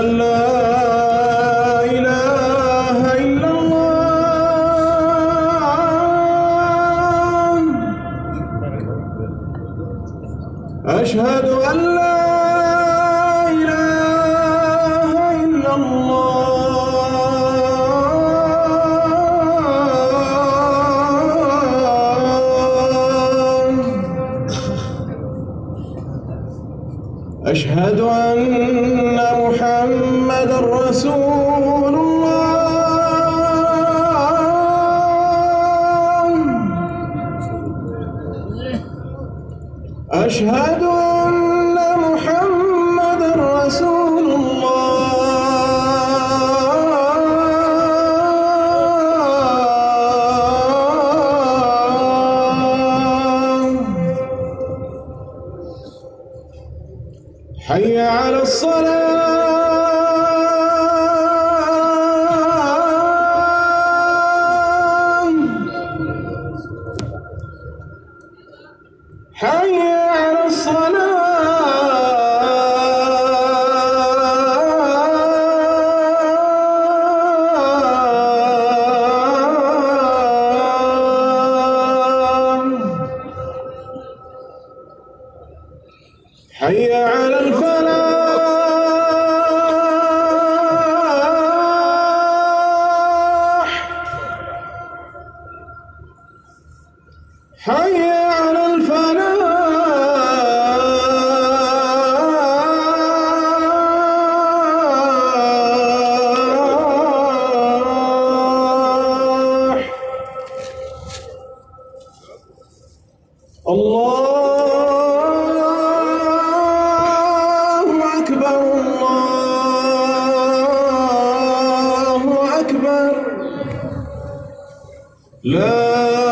أن لا إله إلا الله. أشهد أن لا إله إلا الله. أشهد أن محمدًا رسول الله. أشهد أن محمدًا رسول الله. حي على الصلاة. حي على الصلاة. حي على الفلاح. حي على الفلاح. الله أكبر. الله أكبر. لا